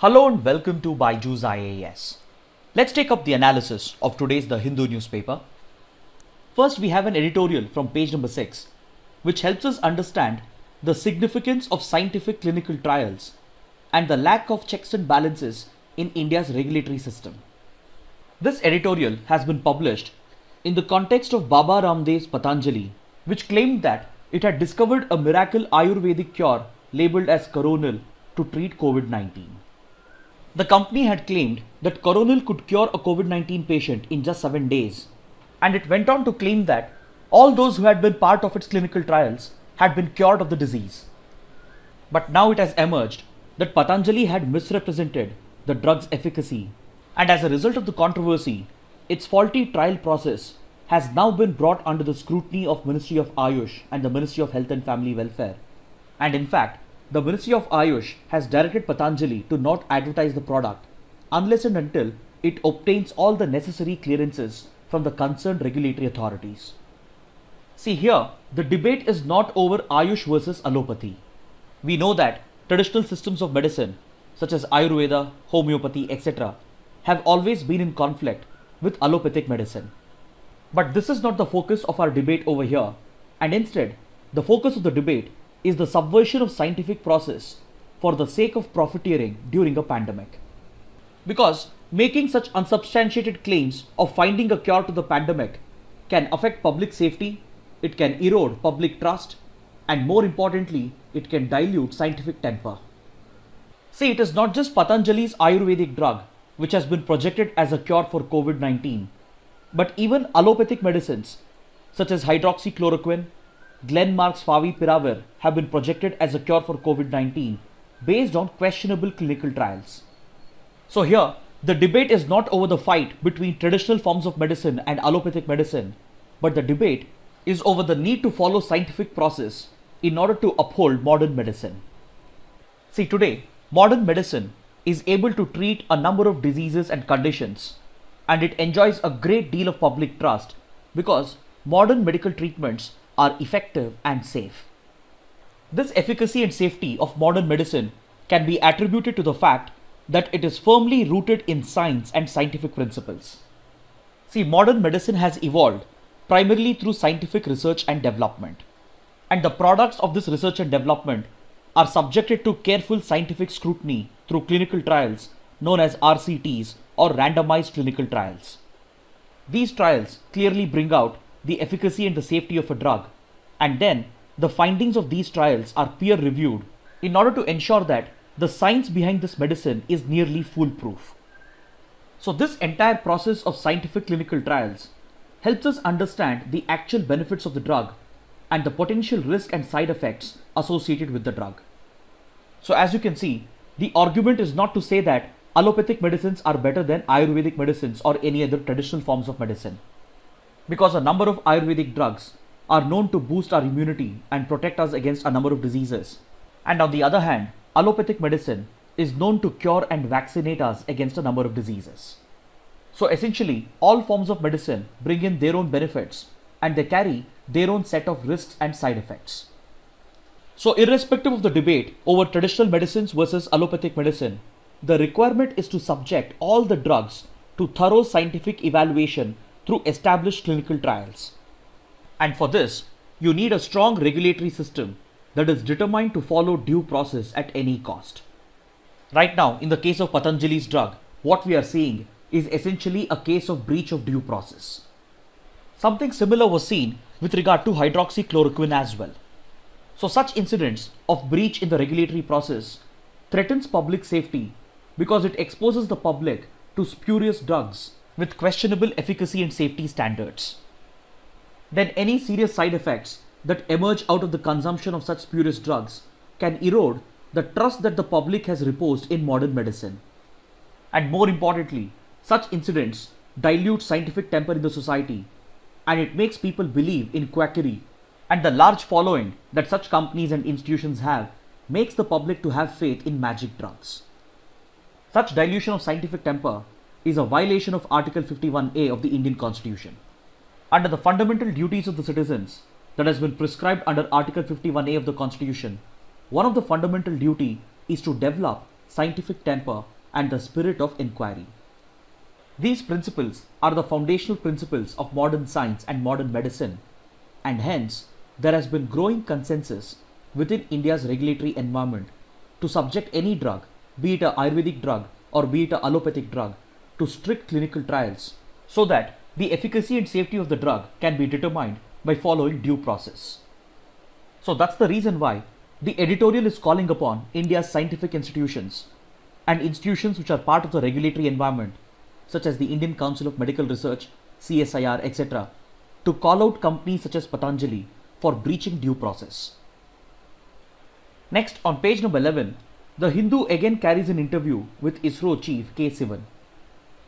Hello and welcome to Byju's IAS. Let's take up the analysis of today's The Hindu newspaper. First, we have an editorial from page number 6, which helps us understand the significance of scientific clinical trials and the lack of checks and balances in India's regulatory system. This editorial has been published in the context of Baba Ramdev's Patanjali, which claimed that it had discovered a miracle Ayurvedic cure labeled as Coronil to treat COVID-19. The company had claimed that Coronil could cure a COVID-19 patient in just 7 days, and it went on to claim that all those who had been part of its clinical trials had been cured of the disease. But now it has emerged that Patanjali had misrepresented the drug's efficacy, and as a result of the controversy, its faulty trial process has now been brought under the scrutiny of Ministry of Ayush and the Ministry of Health and Family Welfare. And in fact, the Ministry of Ayush has directed Patanjali to not advertise the product unless and until it obtains all the necessary clearances from the concerned regulatory authorities. See here, the debate is not over Ayush versus allopathy. We know that traditional systems of medicine such as Ayurveda, homeopathy, etc. have always been in conflict with allopathic medicine. But this is not the focus of our debate over here, and instead, the focus of the debate is the subversion of scientific process for the sake of profiteering during a pandemic. Because making such unsubstantiated claims of finding a cure to the pandemic can affect public safety, it can erode public trust, and more importantly, it can dilute scientific temper. See, it is not just Patanjali's Ayurvedic drug which has been projected as a cure for COVID-19, but even allopathic medicines such as hydroxychloroquine, Glenmark's Favipiravir have been projected as a cure for COVID-19 based on questionable clinical trials. So here, the debate is not over the fight between traditional forms of medicine and allopathic medicine, but the debate is over the need to follow scientific process in order to uphold modern medicine. See, today, modern medicine is able to treat a number of diseases and conditions, and it enjoys a great deal of public trust because modern medical treatments are effective and safe. This efficacy and safety of modern medicine can be attributed to the fact that it is firmly rooted in science and scientific principles. See, modern medicine has evolved primarily through scientific research and development, and the products of this research and development are subjected to careful scientific scrutiny through clinical trials known as RCTs or randomized clinical trials. These trials clearly bring out the efficacy and the safety of a drug, and then the findings of these trials are peer reviewed in order to ensure that the science behind this medicine is nearly foolproof. So this entire process of scientific clinical trials helps us understand the actual benefits of the drug and the potential risk and side effects associated with the drug. So as you can see, the argument is not to say that allopathic medicines are better than Ayurvedic medicines or any other traditional forms of medicine, because a number of Ayurvedic drugs are known to boost our immunity and protect us against a number of diseases. And on the other hand, allopathic medicine is known to cure and vaccinate us against a number of diseases. So essentially, all forms of medicine bring in their own benefits and they carry their own set of risks and side effects. So irrespective of the debate over traditional medicines versus allopathic medicine, the requirement is to subject all the drugs to thorough scientific evaluation through established clinical trials. And for this, you need a strong regulatory system that is determined to follow due process at any cost. Right now, in the case of Patanjali's drug, what we are seeing is essentially a case of breach of due process. Something similar was seen with regard to hydroxychloroquine as well. So such incidents of breach in the regulatory process threatens public safety because it exposes the public to spurious drugs with questionable efficacy and safety standards. Then any serious side effects that emerge out of the consumption of such spurious drugs can erode the trust that the public has reposed in modern medicine. And more importantly, such incidents dilute scientific temper in the society, and it makes people believe in quackery, and the large following that such companies and institutions have makes the public to have faith in magic drugs. Such dilution of scientific temper is a violation of Article 51A of the Indian Constitution. Under the fundamental duties of the citizens that has been prescribed under Article 51A of the Constitution, one of the fundamental duty is to develop scientific temper, and the spirit of inquiry. These principles are the foundational principles of modern science and modern medicine, and hence there has been growing consensus within India's regulatory environment to subject any drug, be it a Ayurvedic drug or be it a allopathic drug, to strict clinical trials so that the efficacy and safety of the drug can be determined by following due process. So that's the reason why the editorial is calling upon India's scientific institutions and institutions which are part of the regulatory environment, such as the Indian Council of Medical Research, CSIR, etc., to call out companies such as Patanjali for breaching due process. Next, on page number 11, the Hindu again carries an interview with ISRO chief K. Sivan.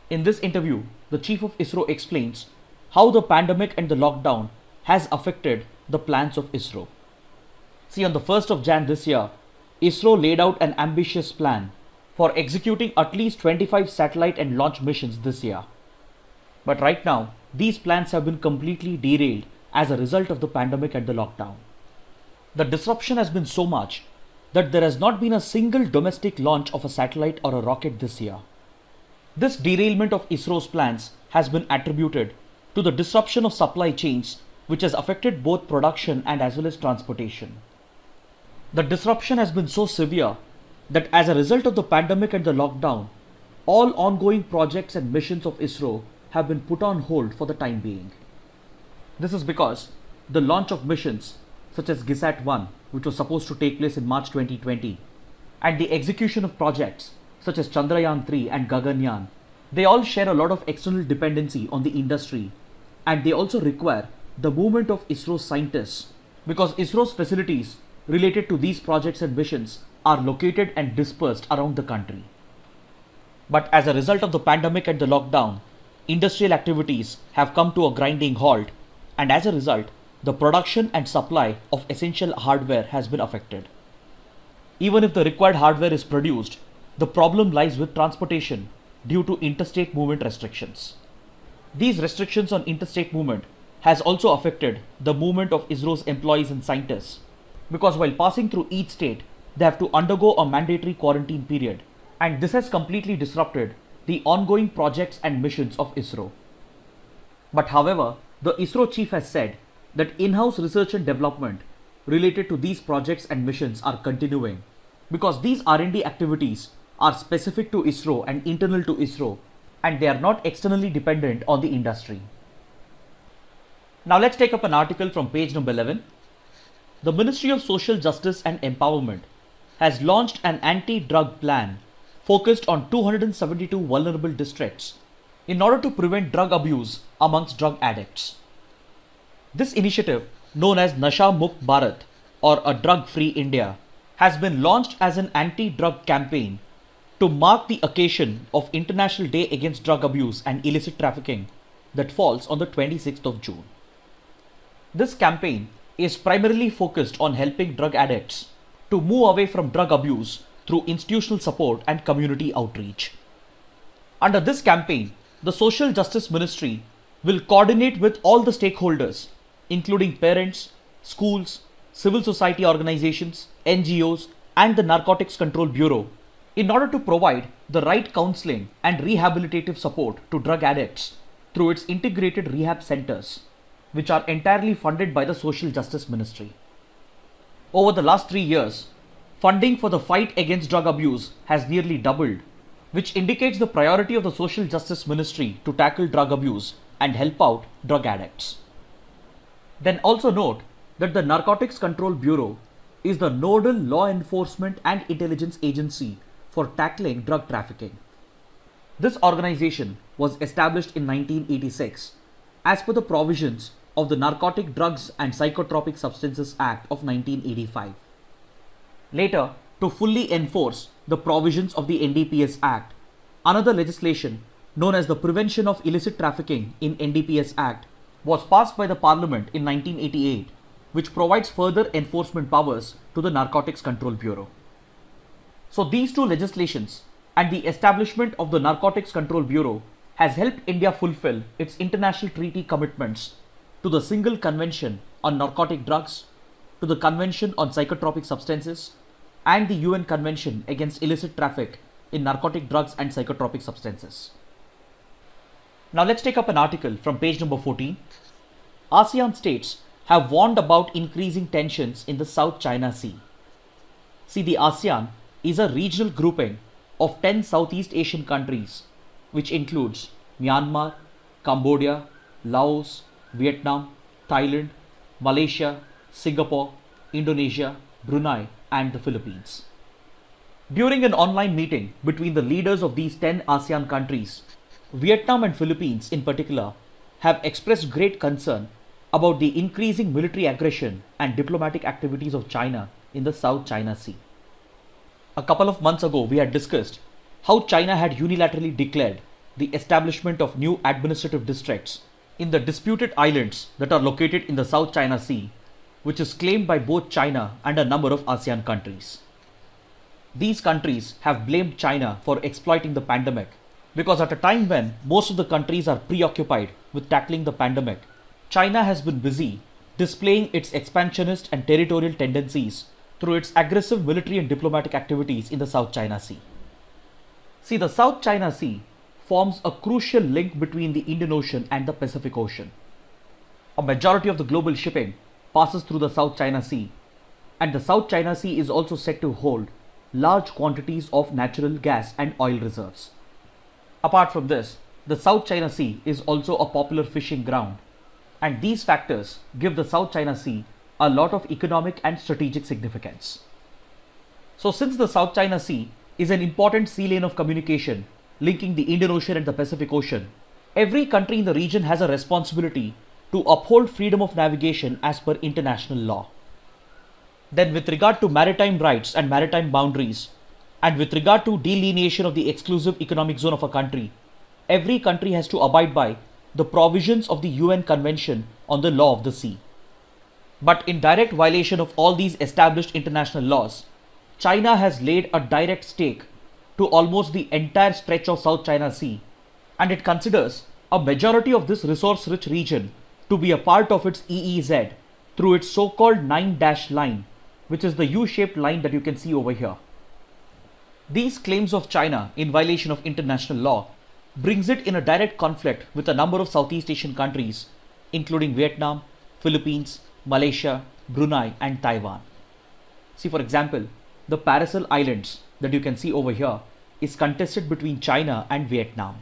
In this interview, the chief of ISRO explains how the pandemic and the lockdown has affected the plans of ISRO. See, on the 1st of Jan this year, ISRO laid out an ambitious plan for executing at least 25 satellite and launch missions this year. But right now, these plans have been completely derailed as a result of the pandemic and the lockdown. The disruption has been so much that there has not been a single domestic launch of a satellite or a rocket this year. This derailment of ISRO's plans has been attributed to the disruption of supply chains, which has affected both production and as well as transportation. The disruption has been so severe that as a result of the pandemic and the lockdown, all ongoing projects and missions of ISRO have been put on hold for the time being. This is because the launch of missions such as GISAT-1, which was supposed to take place in March 2020, and the execution of projects such as Chandrayaan-3 and Gaganyaan, they all share a lot of external dependency on the industry, and they also require the movement of ISRO scientists, because ISRO's facilities related to these projects and missions are located and dispersed around the country. But as a result of the pandemic and the lockdown, industrial activities have come to a grinding halt, and as a result, the production and supply of essential hardware has been affected. Even if the required hardware is produced, the problem lies with transportation due to interstate movement restrictions. These restrictions on interstate movement has also affected the movement of ISRO's employees and scientists, because while passing through each state, they have to undergo a mandatory quarantine period, and this has completely disrupted the ongoing projects and missions of ISRO. But however, the ISRO chief has said that in-house research and development related to these projects and missions are continuing, because these R&D activities are specific to ISRO and internal to ISRO, and they are not externally dependent on the industry. Now let's take up an article from page number 11. The Ministry of Social Justice and Empowerment has launched an anti-drug plan focused on 272 vulnerable districts in order to prevent drug abuse amongst drug addicts. This initiative, known as Nasha Mukt Bharat or a Drug-Free India, has been launched as an anti-drug campaign to mark the occasion of International Day Against Drug Abuse and Illicit Trafficking that falls on the 26th of June. This campaign is primarily focused on helping drug addicts to move away from drug abuse through institutional support and community outreach. Under this campaign, the Social Justice Ministry will coordinate with all the stakeholders, including parents, schools, civil society organizations, NGOs, and the Narcotics Control Bureau, in order to provide the right counseling and rehabilitative support to drug addicts through its integrated rehab centers, which are entirely funded by the Social Justice Ministry. Over the last 3 years, funding for the fight against drug abuse has nearly doubled, which indicates the priority of the Social Justice Ministry to tackle drug abuse and help out drug addicts. Then also note that the Narcotics Control Bureau is the nodal law enforcement and intelligence agency for tackling drug trafficking. This organization was established in 1986 as per the provisions of the Narcotic Drugs and Psychotropic Substances Act of 1985. Later, to fully enforce the provisions of the NDPS Act, another legislation known as the Prevention of Illicit Trafficking in NDPS Act was passed by the Parliament in 1988, which provides further enforcement powers to the Narcotics Control Bureau. So these two legislations and the establishment of the Narcotics Control Bureau has helped India fulfill its international treaty commitments to the Single Convention on Narcotic Drugs, to the Convention on Psychotropic Substances, and the UN Convention against illicit traffic in narcotic drugs and psychotropic substances. Now let's take up an article from page number 14. ASEAN states have warned about increasing tensions in the South China Sea. See, the ASEAN is a regional grouping of 10 Southeast Asian countries, which includes Myanmar, Cambodia, Laos, Vietnam, Thailand, Malaysia, Singapore, Indonesia, Brunei, and the Philippines. During an online meeting between the leaders of these 10 ASEAN countries, Vietnam and Philippines in particular have expressed great concern about the increasing military aggression and diplomatic activities of China in the South China Sea. A couple of months ago, we had discussed how China had unilaterally declared the establishment of new administrative districts in the disputed islands that are located in the South China Sea, which is claimed by both China and a number of ASEAN countries. These countries have blamed China for exploiting the pandemic because at a time when most of the countries are preoccupied with tackling the pandemic, China has been busy displaying its expansionist and territorial tendencies through its aggressive military and diplomatic activities in the South China Sea. See, the South China Sea forms a crucial link between the Indian Ocean and the Pacific Ocean. A majority of the global shipping passes through the South China Sea, and the South China Sea is also said to hold large quantities of natural gas and oil reserves. Apart from this, the South China Sea is also a popular fishing ground, and these factors give the South China Sea a lot of economic and strategic significance. So since the South China Sea is an important sea lane of communication linking the Indian Ocean and the Pacific Ocean, every country in the region has a responsibility to uphold freedom of navigation as per international law. Then with regard to maritime rights and maritime boundaries, and with regard to delineation of the exclusive economic zone of a country, every country has to abide by the provisions of the UN Convention on the Law of the Sea. But in direct violation of all these established international laws, China has laid a direct stake to almost the entire stretch of South China Sea, and it considers a majority of this resource-rich region to be a part of its EEZ through its so-called 9-dash line, which is the U-shaped line that you can see over here. These claims of China in violation of international law brings it in a direct conflict with a number of Southeast Asian countries, including Vietnam, Philippines, Malaysia, Brunei, and Taiwan. See, for example, the Paracel Islands that you can see over here is contested between China and Vietnam.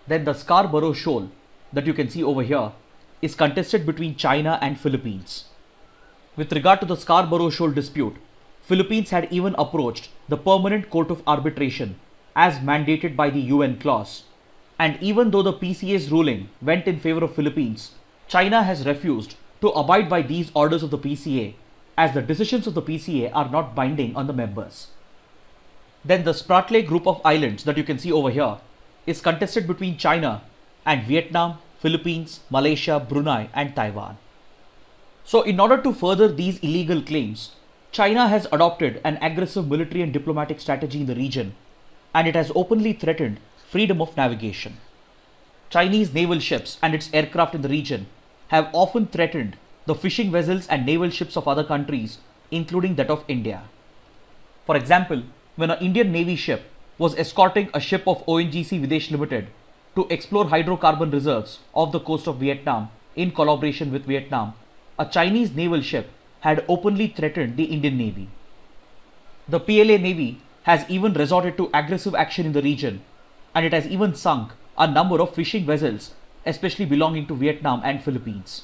Then the Scarborough Shoal that you can see over here is contested between China and Philippines. With regard to the Scarborough Shoal dispute, Philippines had even approached the Permanent Court of Arbitration as mandated by the UN clause. And even though the PCA's ruling went in favor of Philippines, China has refused to abide by these orders of the PCA, as the decisions of the PCA are not binding on the members. Then the Spratly group of islands that you can see over here is contested between China and Vietnam, Philippines, Malaysia, Brunei, and Taiwan. So in order to further these illegal claims, China has adopted an aggressive military and diplomatic strategy in the region, and it has openly threatened freedom of navigation. Chinese naval ships and its aircraft in the region have often threatened the fishing vessels and naval ships of other countries, including that of India. For example, when an Indian Navy ship was escorting a ship of ONGC Videsh Limited to explore hydrocarbon reserves off the coast of Vietnam in collaboration with Vietnam, a Chinese naval ship had openly threatened the Indian Navy. The PLA Navy has even resorted to aggressive action in the region, and it has even sunk a number of fishing vessels, especially belonging to Vietnam and Philippines.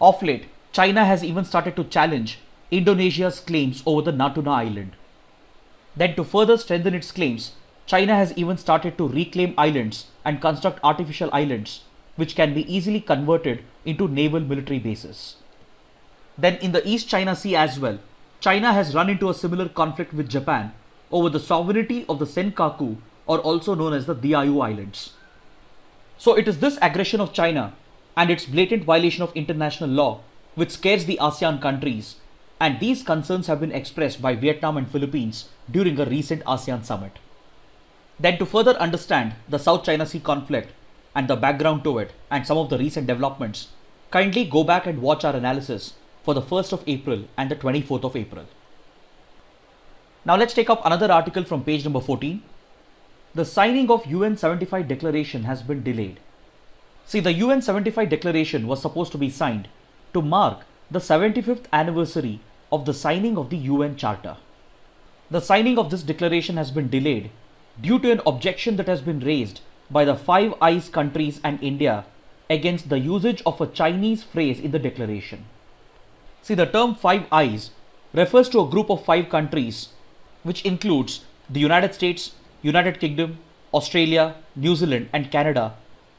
Of late, China has even started to challenge Indonesia's claims over the Natuna Island. Then to further strengthen its claims, China has even started to reclaim islands and construct artificial islands, which can be easily converted into naval military bases. Then in the East China Sea as well, China has run into a similar conflict with Japan over the sovereignty of the Senkaku, or also known as the Diaoyu Islands. So it is this aggression of China and its blatant violation of international law which scares the ASEAN countries, and these concerns have been expressed by Vietnam and Philippines during a recent ASEAN summit. Then to further understand the South China Sea conflict and the background to it and some of the recent developments, kindly go back and watch our analysis for the 1st of April and the 24th of April. Now let's take up another article from page number 14. The signing of UN 75 declaration has been delayed. See, the UN 75 declaration was supposed to be signed to mark the 75th anniversary of the signing of the UN Charter. The signing of this declaration has been delayed due to an objection that has been raised by the Five Eyes countries and India against the usage of a Chinese phrase in the declaration. See, the term Five Eyes refers to a group of 5 countries which includes the United States, United Kingdom, Australia, New Zealand and Canada,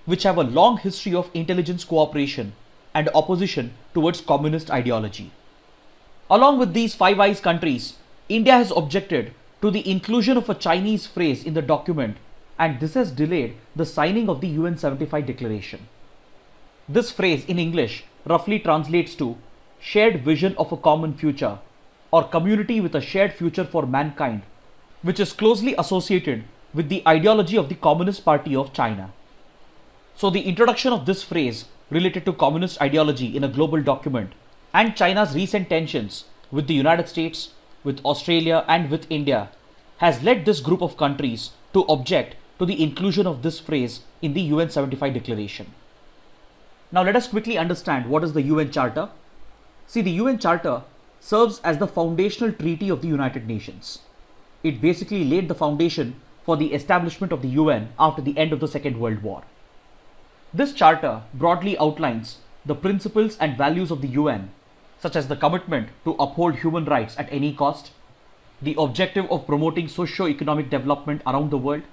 which have a long history of intelligence cooperation and opposition towards communist ideology. Along with these Five Eyes countries, India has objected to the inclusion of a Chinese phrase in the document, and this has delayed the signing of the UN 75 declaration. This phrase in English roughly translates to shared vision of a common future or community with a shared future for mankind, which is closely associated with the ideology of the Communist Party of China. So the introduction of this phrase related to communist ideology in a global document and China's recent tensions with the United States, with Australia and with India has led this group of countries to object to the inclusion of this phrase in the UN 75 declaration. Now let us quickly understand what is the UN Charter. See, the UN Charter serves as the foundational treaty of the United Nations. It basically laid the foundation for the establishment of the UN after the end of the Second World War. This charter broadly outlines the principles and values of the UN, such as the commitment to uphold human rights at any cost, the objective of promoting socio-economic development around the world,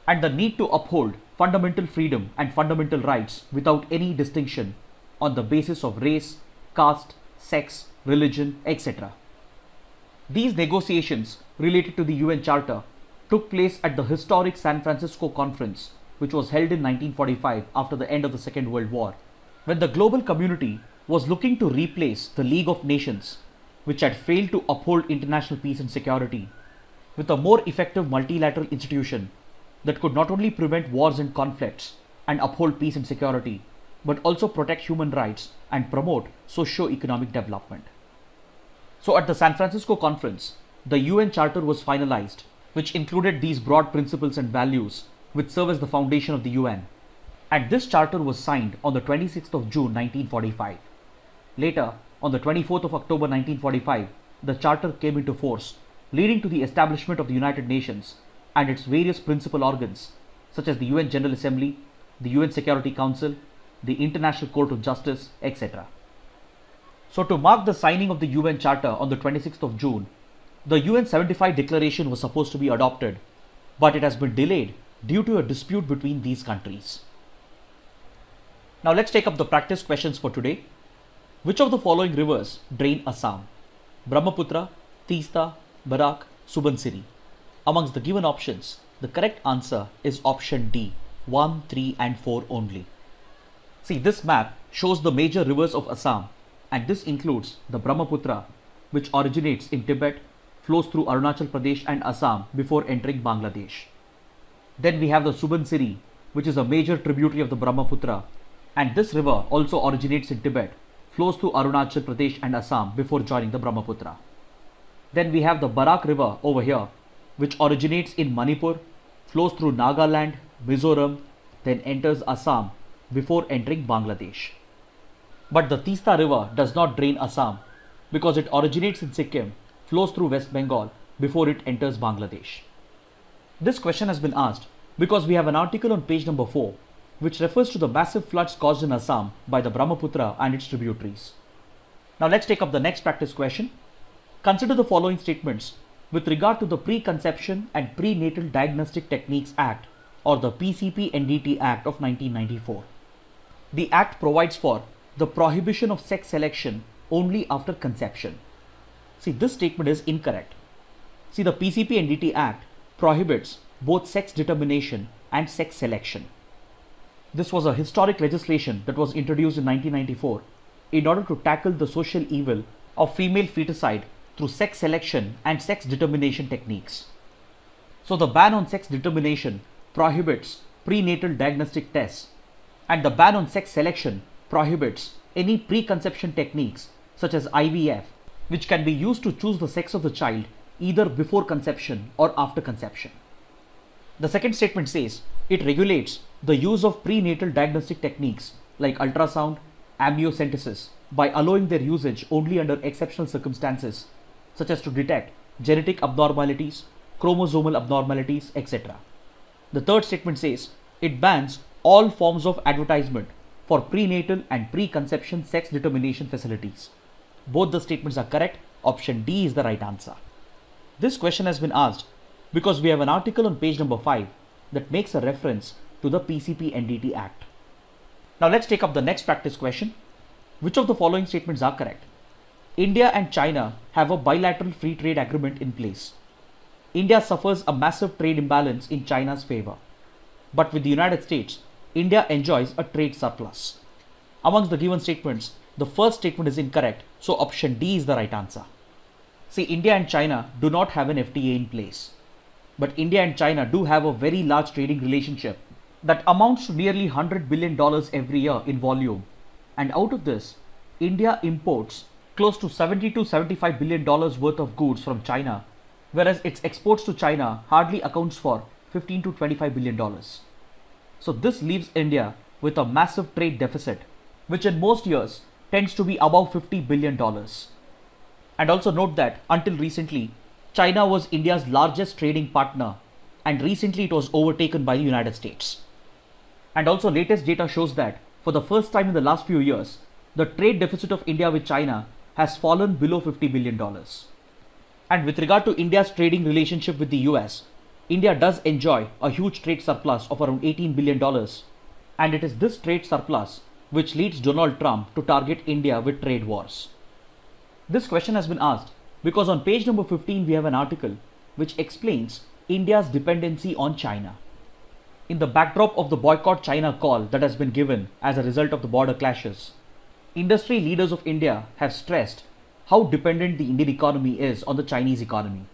and the need to uphold fundamental freedom and fundamental rights without any distinction on the basis of race, caste, sex, religion, etc. These negotiations related to the UN Charter took place at the historic San Francisco Conference, which was held in 1945 after the end of the Second World War, when the global community was looking to replace the League of Nations, which had failed to uphold international peace and security, with a more effective multilateral institution that could not only prevent wars and conflicts and uphold peace and security, but also protect human rights and promote socio-economic development. So at the San Francisco Conference, the UN Charter was finalized, which included these broad principles and values which serve as the foundation of the UN. And this charter was signed on the 26th of June 1945. Later, on the 24th of October 1945, the charter came into force, leading to the establishment of the United Nations and its various principal organs, such as the UN General Assembly, the UN Security Council, the International Court of Justice, etc. So to mark the signing of the UN Charter on the 26th of June, the UN 75 declaration was supposed to be adopted, but it has been delayed due to a dispute between these countries. Now let's take up the practice questions for today. Which of the following rivers drain Assam? Brahmaputra, Teesta, Barak, Subansiri. Amongst the given options, the correct answer is option D, 1, 3 and 4 only. See, this map shows the major rivers of Assam, and this includes the Brahmaputra, which originates in Tibet, flows through Arunachal Pradesh and Assam before entering Bangladesh. Then we have the Subansiri, which is a major tributary of the Brahmaputra, and this river also originates in Tibet, flows through Arunachal Pradesh and Assam before joining the Brahmaputra. Then we have the Barak river over here, which originates in Manipur, flows through Nagaland, Mizoram, then enters Assam before entering Bangladesh. But the Teesta river does not drain Assam because it originates in Sikkim, flows through West Bengal before it enters Bangladesh. This question has been asked because we have an article on page number 4 which refers to the massive floods caused in Assam by the Brahmaputra and its tributaries. Now let's take up the next practice question. Consider the following statements with regard to the Preconception and Prenatal Diagnostic Techniques Act, or the PCP-NDT Act of 1994. The Act provides for the prohibition of sex selection only after conception. See, this statement is incorrect. See, the PCP-NDT Act prohibits both sex determination and sex selection. This was a historic legislation that was introduced in 1994 in order to tackle the social evil of female feticide through sex selection and sex determination techniques. So the ban on sex determination prohibits prenatal diagnostic tests, and the ban on sex selection prohibits any preconception techniques such as IVF, which can be used to choose the sex of the child either before conception or after conception. The second statement says it regulates the use of prenatal diagnostic techniques like ultrasound, amniocentesis by allowing their usage only under exceptional circumstances, such as to detect genetic abnormalities, chromosomal abnormalities, etc. The third statement says it bans all forms of advertisement for prenatal and preconception sex determination facilities. Both the statements are correct. Option D is the right answer. This question has been asked because we have an article on page number 5 that makes a reference to the PCP-NDT Act. Now let's take up the next practice question. Which of the following statements are correct? India and China have a bilateral free trade agreement in place. India suffers a massive trade imbalance in China's favor. But with the United States, India enjoys a trade surplus. Amongst the given statements, the first statement is incorrect, so option D is the right answer. See, India and China do not have an FTA in place. But India and China do have a very large trading relationship that amounts to nearly $100 billion every year in volume. And out of this, India imports close to $70 to $75 billion worth of goods from China, whereas its exports to China hardly accounts for $15 to $25 billion. So this leaves India with a massive trade deficit, which in most years tends to be above $50 billion. And also note that until recently, China was India's largest trading partner, and recently it was overtaken by the United States. And also latest data shows that for the first time in the last few years, the trade deficit of India with China has fallen below $50 billion. And with regard to India's trading relationship with the US, India does enjoy a huge trade surplus of around $18 billion. And it is this trade surplus which leads Donald Trump to target India with trade wars. This question has been asked because on page number 15 we have an article which explains India's dependency on China. In the backdrop of the boycott China call that has been given as a result of the border clashes, industry leaders of India have stressed how dependent the Indian economy is on the Chinese economy,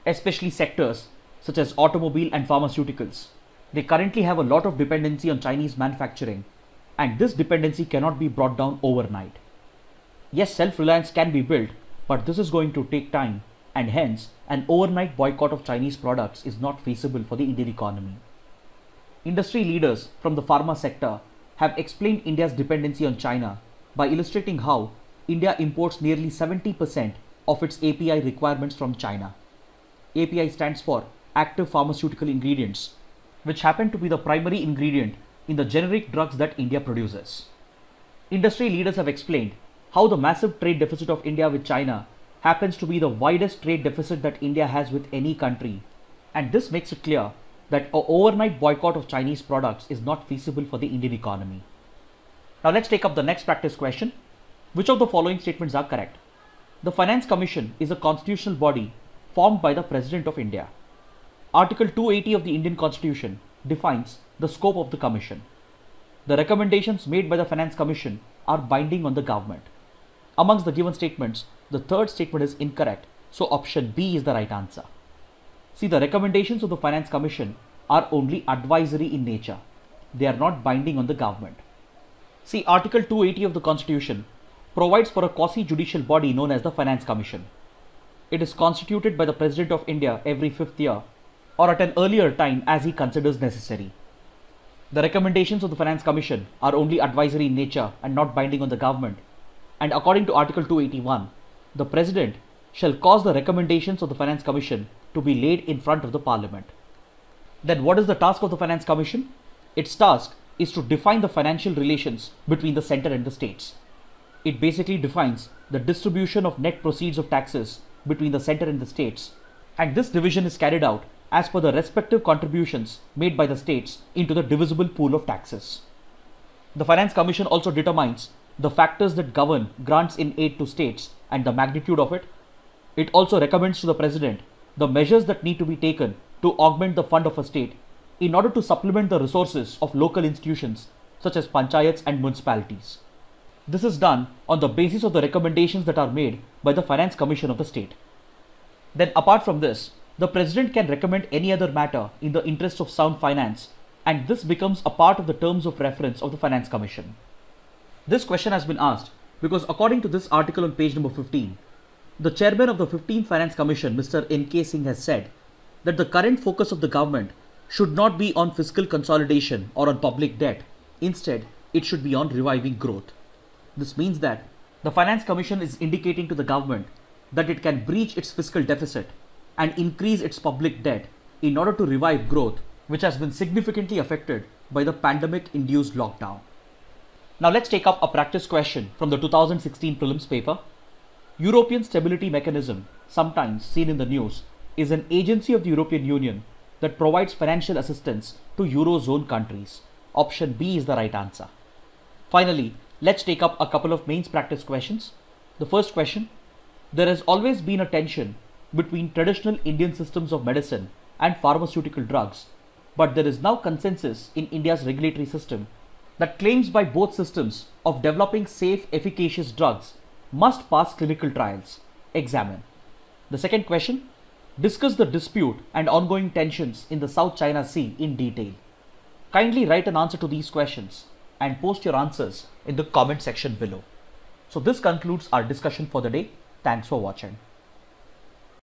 especially sectors such as automobile and pharmaceuticals. They currently have a lot of dependency on Chinese manufacturing, and this dependency cannot be brought down overnight. Yes, self-reliance can be built, but this is going to take time, and hence an overnight boycott of Chinese products is not feasible for the Indian economy. Industry leaders from the pharma sector have explained India's dependency on China by illustrating how India imports nearly 70% of its API requirements from China. API stands for active pharmaceutical ingredients, which happen to be the primary ingredient in the generic drugs that India produces. Industry leaders have explained how the massive trade deficit of India with China happens to be the widest trade deficit that India has with any country, and this makes it clear that an overnight boycott of Chinese products is not feasible for the Indian economy. Now let's take up the next practice question. Which of the following statements are correct? The Finance Commission is a constitutional body formed by the President of India. Article 280 of the Indian Constitution defines the scope of the Commission. The recommendations made by the Finance Commission are binding on the government. Amongst the given statements, the third statement is incorrect, so option B is the right answer. See, the recommendations of the Finance Commission are only advisory in nature. They are not binding on the government. See, Article 280 of the Constitution provides for a quasi-judicial body known as the Finance Commission. It is constituted by the President of India every 5th year or at an earlier time as he considers necessary. The recommendations of the Finance Commission are only advisory in nature and not binding on the government. And according to Article 281, the President shall cause the recommendations of the Finance Commission to be laid in front of the Parliament. Then what is the task of the Finance Commission? Its task is to define the financial relations between the centre and the states. It basically defines the distribution of net proceeds of taxes between the centre and the states, and this division is carried out as per the respective contributions made by the states into the divisible pool of taxes. The Finance Commission also determines the factors that govern grants in aid to states and the magnitude of it. It also recommends to the President the measures that need to be taken to augment the fund of a state in order to supplement the resources of local institutions such as panchayats and municipalities. This is done on the basis of the recommendations that are made by the Finance Commission of the state. Then apart from this, the President can recommend any other matter in the interest of sound finance, and this becomes a part of the terms of reference of the Finance Commission. This question has been asked because according to this article on page number 15, The chairman of the 15th Finance Commission, Mr. N.K. Singh, has said that the current focus of the government should not be on fiscal consolidation or on public debt. Instead, it should be on reviving growth. This means that the Finance Commission is indicating to the government that it can breach its fiscal deficit and increase its public debt in order to revive growth, which has been significantly affected by the pandemic-induced lockdown. Now let's take up a practice question from the 2016 prelims paper. European Stability Mechanism, sometimes seen in the news, is an agency of the European Union that provides financial assistance to Eurozone countries. Option B is the right answer. Finally, let's take up a couple of mains practice questions. The first question: there has always been a tension between traditional Indian systems of medicine and pharmaceutical drugs, but there is now consensus in India's regulatory system that claims by both systems of developing safe, efficacious drugs must pass clinical trials. Examine. The second question: discuss the dispute and ongoing tensions in the South China Sea in detail. Kindly write an answer to these questions and post your answers in the comment section below. So this concludes our discussion for the day. Thanks for watching.